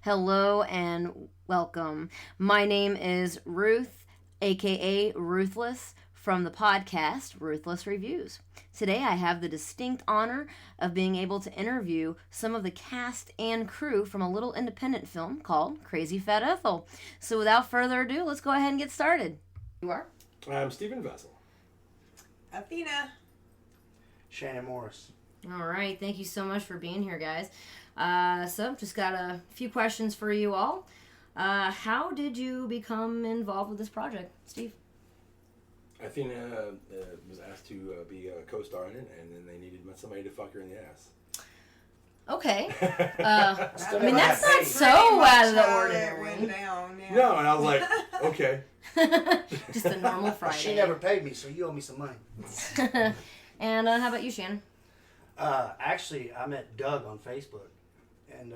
Hello and welcome. My name is Ruth, aka Ruthless, from the podcast Ruthless Reviews. Today I have the distinct honor of being able to interview some of the cast and crew from a little independent film called Crazy Fat Ethel. So without further ado, let's go ahead and get started. You are? I'm Stephen Vessel. Athena. Shannon Morris. All right, thank you so much for being here, guys. So, just got a few questions for you all. How did you become involved with this project, Steve? Athena was asked to be a co-star in it, and then they needed somebody to fuck her in the ass. Okay. I mean, that's not so out of the ordinary. Went down, yeah. No, and I was like, okay. Just a normal Friday. She never paid me, so you owe me some money. And how about you, Shannon? Actually, I met Doug on Facebook, and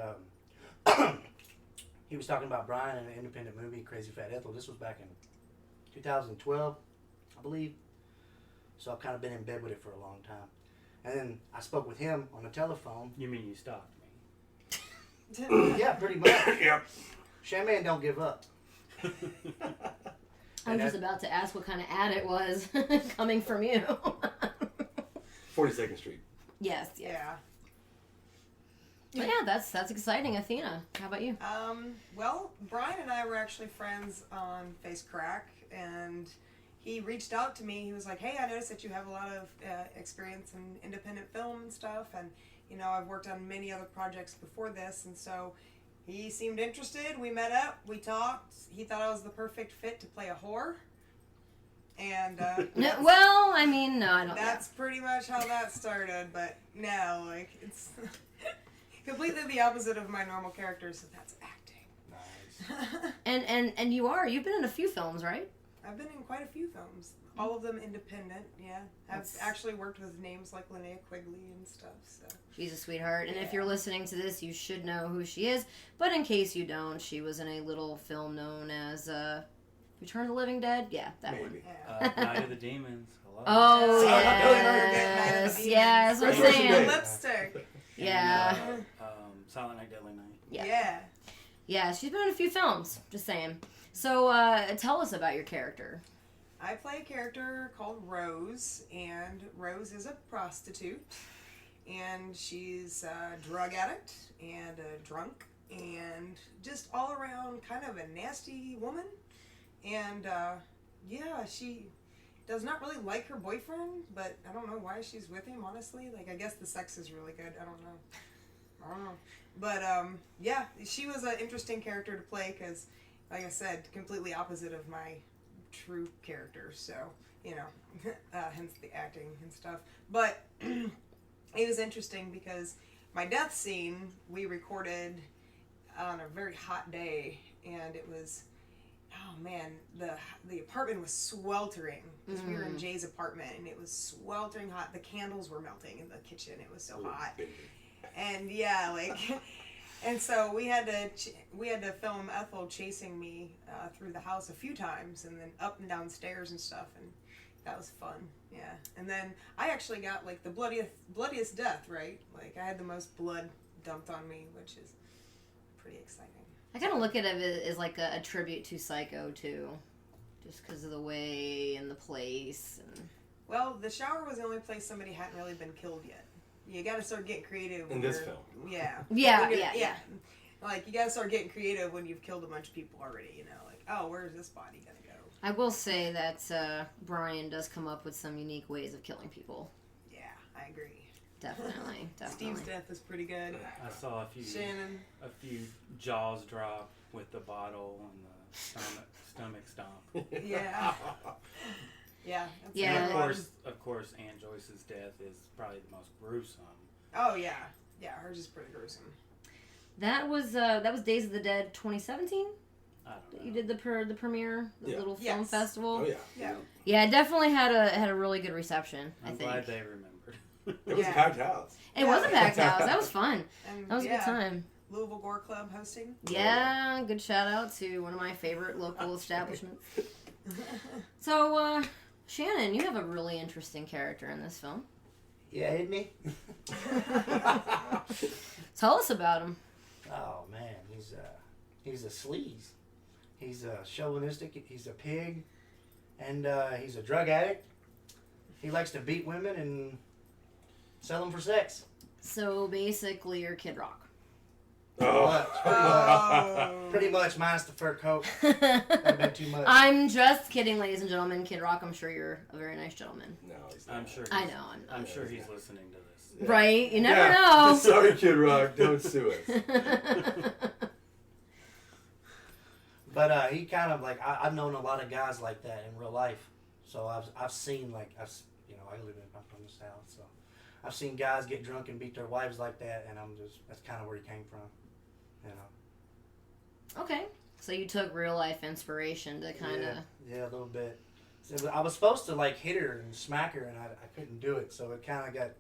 he was talking about Brian in an independent movie, Crazy Fat Ethel. This was back in 2012, I believe. So I've kind of been in bed with it for a long time. And then I spoke with him on the telephone. You mean you stalked me? Yeah, pretty much. Yep. Shaman don't give up. I'm just about to ask what kind of ad it was coming from you. 42nd Street. Yes, Yeah. But yeah, that's exciting. Athena, how about you? Well, Brian and I were actually friends on FaceCrack, and he reached out to me. He was like, "Hey, I noticed that you have a lot of experience in independent film and stuff, and you know, I've worked on many other projects before this, and so." He seemed interested. We met up. We talked. He thought I was the perfect fit to play a whore. And No, well, I mean, no, I don't. that's pretty much how that started. But no, like it's completely the opposite of my normal character. So that's acting. Nice. And you've been in a few films, right? I've been in quite a few films. All of them independent. Yeah, I've actually worked with names like Linnea Quigley and stuff. So. She's a sweetheart, and if you're listening to this, you should know who she is. But in case you don't, she was in a little film known as Return of the Living Dead. Yeah, that Maybe. one. Yeah. Night of the Demons. Hello. Oh, yes. yes, I'm Great saying. Lipstick. Yeah. Silent Night, Deadly Night. Yeah. Yeah, she's been in a few films, just saying. So, tell us about your character. I play a character called Rose, and Rose is a prostitute, and she's a drug addict and a drunk, and just all around kind of a nasty woman. And yeah, she does not really like her boyfriend, but I don't know why she's with him, honestly. Like, I guess the sex is really good. I don't know. But yeah, she was an interesting character to play because, like I said, completely opposite of my true character, so you know, hence the acting and stuff. But it was interesting because my death scene we recorded on a very hot day, and it was, oh man, the apartment was sweltering because we were in Jay's apartment, and it was sweltering hot. The candles were melting in the kitchen. It was so hot, and yeah, like. And so we had to film Ethel chasing me through the house a few times, and then up and down stairs and stuff, and that was fun. Yeah. And then I actually got like the bloodiest death, right? Like I had the most blood dumped on me, which is pretty exciting. I kind of look at it as like a tribute to Psycho too, just because of the way and the place. And Well, the shower was the only place somebody hadn't really been killed yet. You got to start getting creative. In this film. Yeah. Yeah. Like, you got to start getting creative when you've killed a bunch of people already, you know. Like, oh, where's this body going to go? I will say that Brian does come up with some unique ways of killing people. Yeah, I agree. Definitely. Steve's death is pretty good. I saw a few jaws drop with the bottle and the stomach stomp. Yeah. Yeah. Yeah. And of course, Ann Joyce's death is probably the most gruesome. Oh yeah, yeah. Hers is pretty gruesome. That was Days of the Dead 2017. I don't know. You did the premiere, the little film festival. Oh yeah. Yeah. Yeah, it definitely had a really good reception. I'm glad they remembered. It was a packed house. It was a packed house. That was fun. And, That was a good time. Louisville Gore Club hosting. Yeah, good shout out to one of my favorite local establishments. So, Shannon, you have a really interesting character in this film. Yeah, isn't he? Tell us about him. Oh man, he's he's a sleaze. He's a chauvinistic. He's a pig, and he's a drug addict. He likes to beat women and sell them for sex. So basically, you're Kid Rock. Pretty much minus the fur coat. That'd be too much. I'm just kidding, ladies and gentlemen. Kid Rock, I'm sure you're a very nice gentleman. No, he's not. I'm sure. I know. I'm sure he's listening to this. Yeah. Right? You never know. Sorry, Kid Rock. Don't sue us. But he kind of like I've known a lot of guys like that in real life. So I've seen I live I'm from the South, so I've seen guys get drunk and beat their wives like that, and that's kind of where he came from, you know. Okay. So you took real life inspiration to kind of... Yeah, a little bit. So I was supposed to like hit her and smack her, and I couldn't do it, so it kind of got...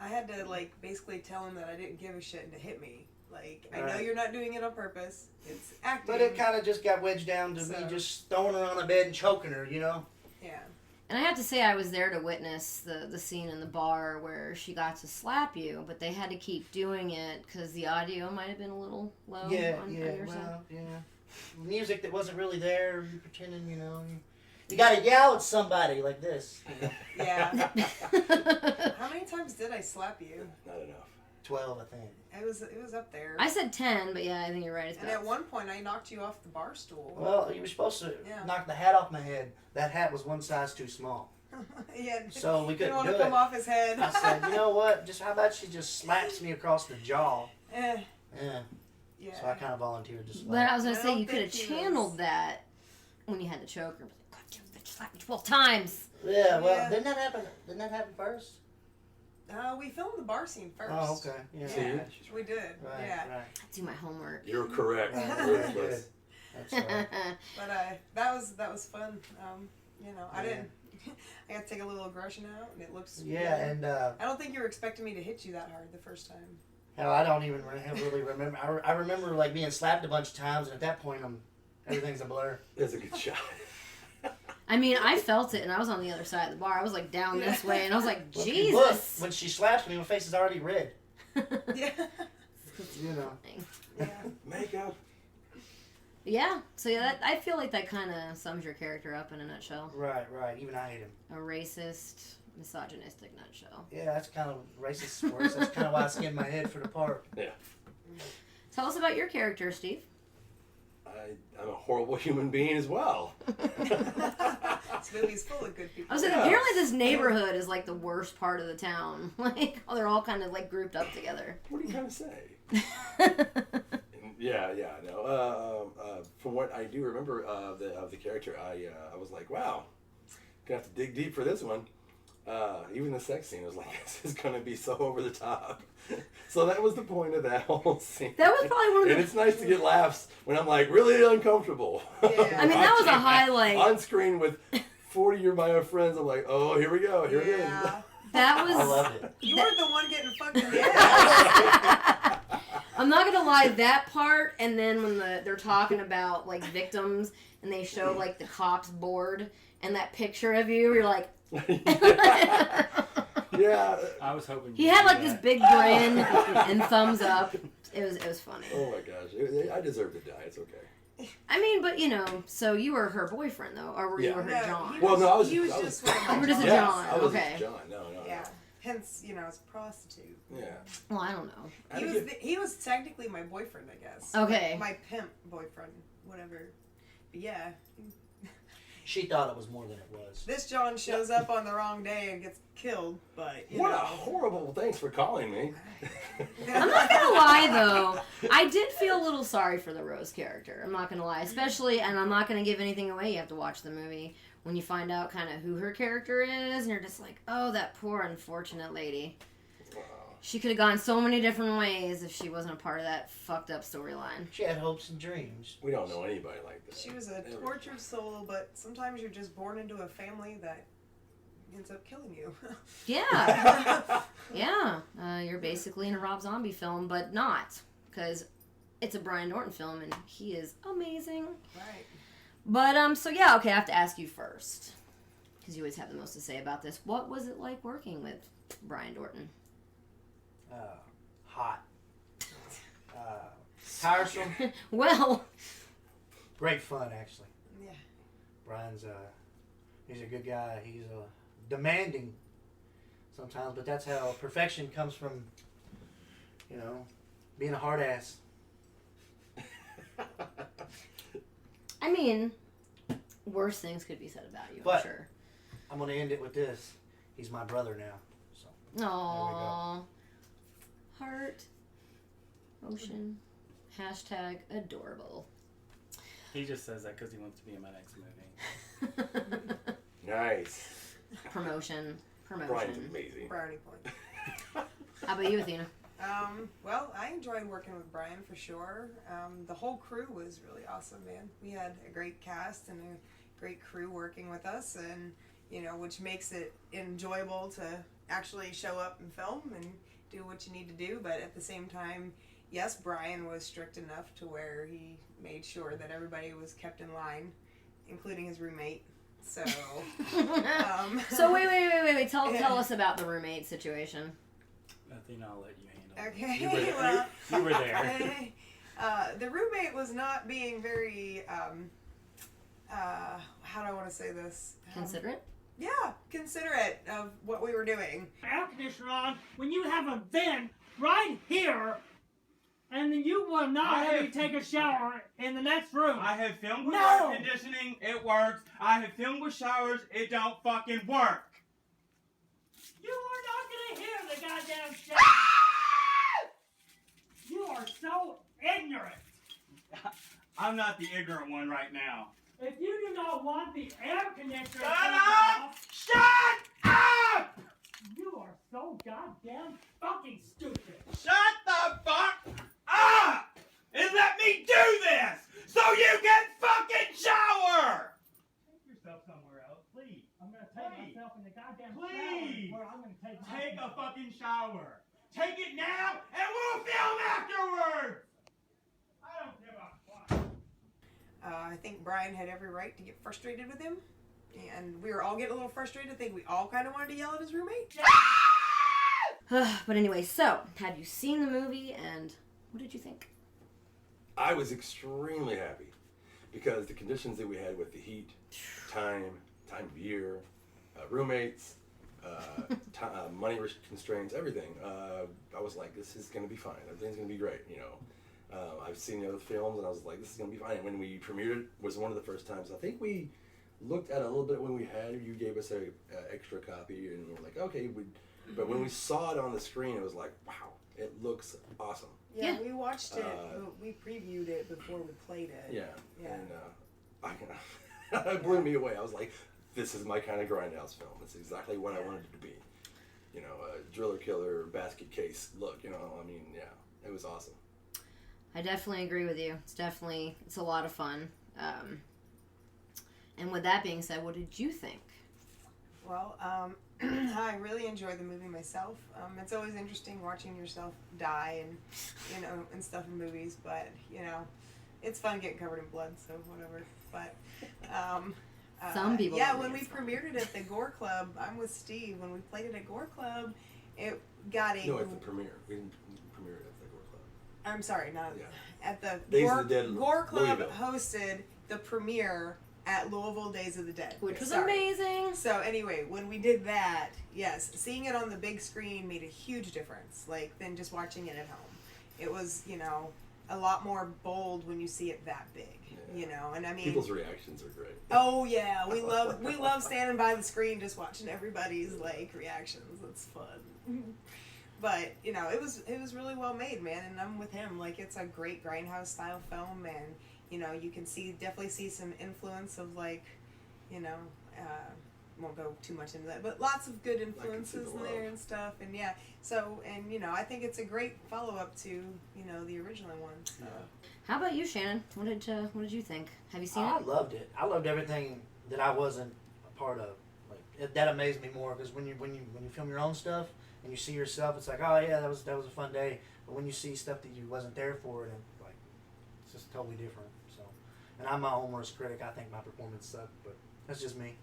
I had to like basically tell him that I didn't give a shit and to hit me. Like, I know Right. you're not doing it on purpose. It's acting. But it kind of just got wedged down to me just throwing her on the bed and choking her, you know? Yeah. And I have to say, I was there to witness the scene in the bar where she got to slap you, but they had to keep doing it because the audio might have been a little low on your side. Yeah. Music that wasn't really there, you pretending, you know. You gotta yell at somebody like this. You know? Yeah. How many times did I slap you? Not enough. 12, I think. It was up there. I said 10, but yeah, I think you're right. It's And at one point, I knocked you off the bar stool. Well, you were supposed to Yeah. knock the hat off my head. That hat was one size too small. Yeah. So we You couldn't want do to come it. off his head. I said, you know what? How about she just slaps me across the jaw? Eh, Yeah. yeah. So I kind of volunteered to slap. But I was going I to say, don't you could have think he channeled was- that when you had to choke her. God, you bitch slapped me 12 times. Yeah, well, Yeah. didn't that happen? Didn't that happen first? We filmed the bar scene first. Oh, okay. Yeah. Yeah, we did. Right, Yeah. right. I do my homework. You're correct. Right, right, Ruthless. good. That's right. But that was fun. You know, I Yeah. didn't. I got to take a little aggression out, and it looks. Yeah, good. and I don't think you were expecting me to hit you that hard the first time. hell, I don't even really remember. I remember like being slapped a bunch of times, and at that point, everything's a blur. That's a good shot. I mean, I felt it, and I was on the other side of the bar. I was like down this way, and I was like, Look, Jesus. when she slaps me, my face is already red. Yeah. You know. Yeah. Makeup. Yeah, so yeah, I feel like that kind of sums your character up in a nutshell. Right. Even I hate him. A racist, misogynistic nutshell. Yeah, that's kind of racist for us. That's kind of why I skinned my head for the part. Yeah. Tell us about your character, Steve. I'm a horrible human being as well. This movie's full of good people. I was saying, Yeah. apparently this neighborhood is like the worst part of the town. Like, they're all kind of like grouped up together. What are you trying to say? Yeah, no. From what I do remember of the character, I was like, wow, gonna have to dig deep for this one. Even the sex scene was like, this is gonna be so over the top. So that was the point of that whole scene. That was probably one of And the... it's nice to get laughs when I'm like really uncomfortable. Yeah. I mean, that was a highlight. On screen with 40 of my friends, I'm like, oh, here we go, here it is. Yeah. That was... I loved it. You weren't the one getting fucked in the ass. I'm not gonna lie, that part, and then when they're talking about like victims, and they show like the cops board, and that picture of you, you're like... Yeah. I was hoping He you'd had do like this that. big grin and thumbs up. It was funny. Oh my gosh, I deserve to die. It's okay. I mean, but you know, so you were her boyfriend though, or were you Yeah. her No, John? he Well, was, no, I was- he was I was- just with You were just a Yes, John, I was okay. a John. No. Yeah. Hence, you know, it's a prostitute. Yeah. Well, I don't know. He was technically my boyfriend, I guess. Okay. My pimp boyfriend, whatever. But yeah, She thought it was more than it was. this John shows up on the wrong day and gets killed. But you What know. a horrible! Thanks for calling me. I'm not gonna lie though, I did feel a little sorry for the Rose character. I'm not gonna lie, especially, and I'm not gonna give anything away. You have to watch the movie when you find out kind of who her character is, and you're just like, oh, that poor unfortunate lady. She could have gone so many different ways if she wasn't a part of that fucked up storyline. She had hopes and dreams. We don't know anybody like that. She was a Never. tortured soul, but sometimes you're just born into a family that ends up killing you. Yeah, yeah. You're basically in a Rob Zombie film, but not, because it's a Brian Dorton film, and he is amazing. Right. But, so yeah, okay, I have to ask you first, because you always have the most to say about this. What was it like working with Brian Dorton? Hot. Tiresome. Well, Great fun, actually. Yeah. Brian's he's a good guy. He's demanding sometimes, but that's how perfection comes from, being a hard ass. I mean, worse things could be said about you, But- I'm sure. I'm gonna end it with this. He's my brother now. So Aww. Heart. Ocean. Hashtag adorable. He just says that because he wants to be in my next movie. Nice. Promotion. Brian's amazing. Brownie point. How about you, Athena? Well, I enjoyed working with Brian for sure. The whole crew was really awesome, man. We had a great cast and a great crew working with us, and which makes it enjoyable to actually show up and film and do what you need to do. But at the same time, yes, Brian was strict enough to where he made sure that everybody was kept in line, including his roommate. So, So wait. Tell us about the roommate situation. Athena, I'll let you handle it. Okay. You were, Well, you were there. the roommate was not being very, how do I want to say this? Considerate? Yeah, considerate of what we were doing. Air conditioner on when you have a vent right here, and then you will not let me take a shower in the next room. I have filmed with No! air conditioning, it works. I have filmed with showers, it don't fucking work. You are not gonna hear the goddamn shower. You are so ignorant. I'm not the ignorant one right now. If you do not want the air conditioner Shut turned up! off, Shut up! you are so goddamn fucking stupid. Shut the fuck up! And let me do this so you can fucking shower! Take yourself somewhere else, please. I'm gonna take Please. myself in the goddamn Please. shower where I'm gonna take Take a fucking shower. Take it now and we'll film afterwards! I don't give a fuck. I think Brian had every right to get frustrated with him, and we were all getting a little frustrated. I think we all kind of wanted to yell at his roommate. But anyway, so, have you seen the movie, and what did you think? I was extremely happy because the conditions that we had with the heat, time of year, roommates, money constraints, everything. I was like, this is going to be fine. Everything's going to be great, I've seen the other films, and I was like, this is going to be fine. And when we premiered it, was one of the first times. I think we looked at it a little bit when we had, you gave us a extra copy, and we were like, okay. But when we saw it on the screen, it was like, wow, it looks awesome. Yeah, Yeah. we watched it. We previewed it before we played it. Yeah. Yeah. And it blew me away. I was like, this is my kind of grindhouse film. It's exactly what I wanted it to be. A driller killer basket case look, it was awesome. I definitely agree with you. It's a lot of fun. And with that being said, what did you think? Well, I really enjoyed the movie myself. It's always interesting watching yourself die and and stuff in movies, but it's fun getting covered in blood, so whatever. But Some people yeah, don't when think we it's fun. premiered it at the Gore Club, I'm with Steve. When we played it at Gore Club, it got a. No, at the premiere. We didn't premiere it at the Gore Club. I'm sorry, not Yeah. at the Days Gore, of the Dead, Gore Club Louisville. hosted the premiere at Louisville Days of the Dead, Which was Sorry. amazing. So anyway, when we did that, yes, seeing it on the big screen made a huge difference, than just watching it at home. It was, a lot more bold when you see it that big, and I mean, People's reactions are great. oh yeah, we love standing by the screen just watching everybody's reactions. It's fun. But it was really well made, man, and I'm with him. It's a great grindhouse style film, and you can definitely see some influence of won't go too much into that, but lots of good influences the in there love. and stuff, and yeah. So I think it's a great follow up to the original one. So. How about you, Shannon? What did you think? Have you seen I it? loved it. I loved everything that I wasn't a part of. That amazed me more because when you film your own stuff and you see yourself, it's like, oh yeah, that was a fun day. But when you see stuff that you wasn't there for, and it's just totally different. So, and I'm my own worst critic. I think my performance sucked, but that's just me.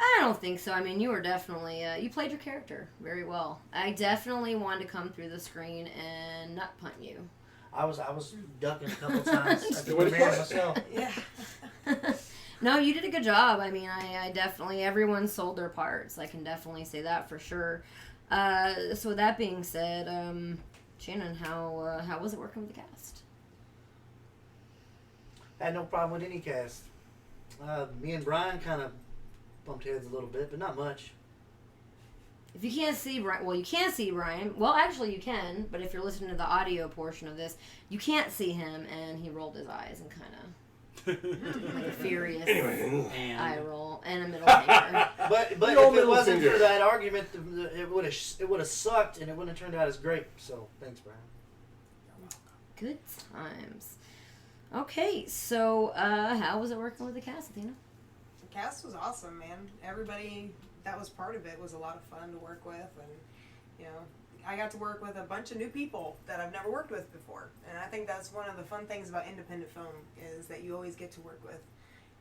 I don't think so. I mean, you were definitely, you played your character very well. I definitely wanted to come through the screen and nut punt you. I was ducking a couple times at the What do you premiere want? myself. Yeah. No, you did a good job. I mean, I definitely, everyone sold their parts. I can definitely say that for sure. So with that being said, Shannon, how was it working with the cast? I had no problem with any cast. Me and Brian kind of bumped heads a little bit, but not much. If you can't see Brian, well, you can see Brian. Well, actually, you can, but if you're listening to the audio portion of this, you can't see him, and he rolled his eyes and kind of like a furious eye roll and a middle finger. But if old it middle wasn't finger. for that argument, it would have sucked, and it wouldn't have turned out as great. So thanks, Brian. Good times. Okay, so how was it working with the cast, Athena? The cast was awesome, man. Everybody that was part of it was a lot of fun to work with, and you know, I got to work with a bunch of new people that I've never worked with before, and I think that's one of the fun things about independent film is that you always get to work with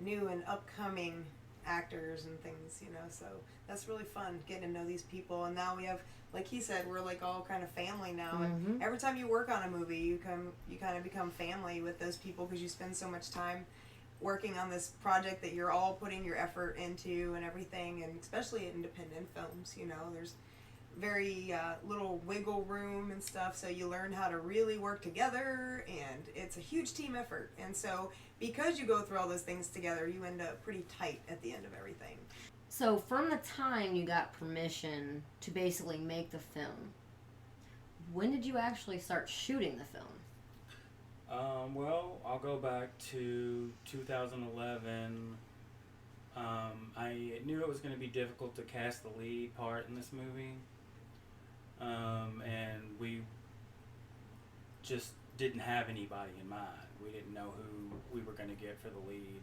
new and upcoming actors and things, you know. So that's really fun getting to know these people, and now we have, like he said, we're like all kind of family now. And every time you work on a movie, you kind of become family with those people because you spend so much time working on this project that you're all putting your effort into and everything. And especially in independent films, you know, there's very little wiggle room and stuff, so you learn how to really work together, and it's a huge team effort. And so because you go through all those things together, you end up pretty tight at the end of everything. So from the time you got permission to basically make the film, when did you actually start shooting the film? Well, I'll go back to 2011. I knew it was going to be difficult to cast the lead part in this movie. And we just didn't have anybody in mind. We didn't know who we were going to get for the lead.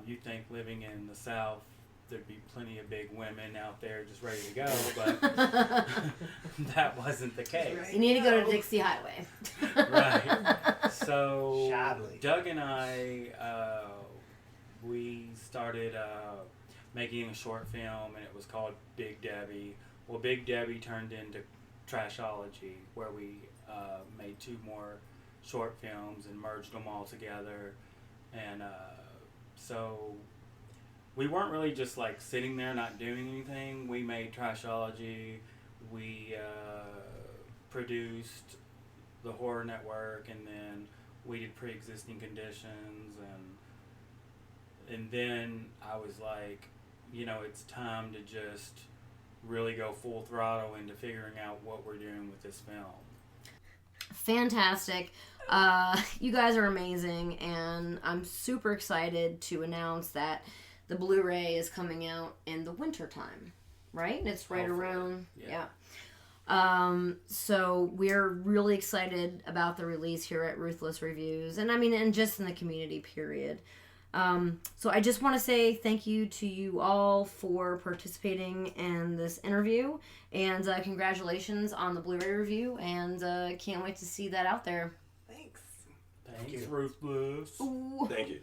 You'd think living in the South, there'd be plenty of big women out there just ready to go, but that wasn't the case. You need to go to Dixie Highway. Right. So Shyly. Doug and I, we started making a short film, and it was called Big Debbie. Well, Big Debbie turned into Trashology, where we made 2 more short films and merged them all together. And so we weren't really just like sitting there not doing anything. We made Trashology. We produced the Horror Network, and then we did Pre-Existing Conditions, and then I was like, you know, it's time to just really go full throttle into figuring out what we're doing with this film. Fantastic. You guys are amazing, and I'm super excited to announce that the Blu-ray is coming out in the winter time, right? It's right Hopefully. around, Yeah. So we're really excited about the release here at Ruthless Reviews, and I mean, and just in the community, period. So I just want to say thank you to you all for participating in this interview, and congratulations on the Blu-ray review, and can't wait to see that out there. Thanks. Thanks, Ruthless. Ooh. Thank you.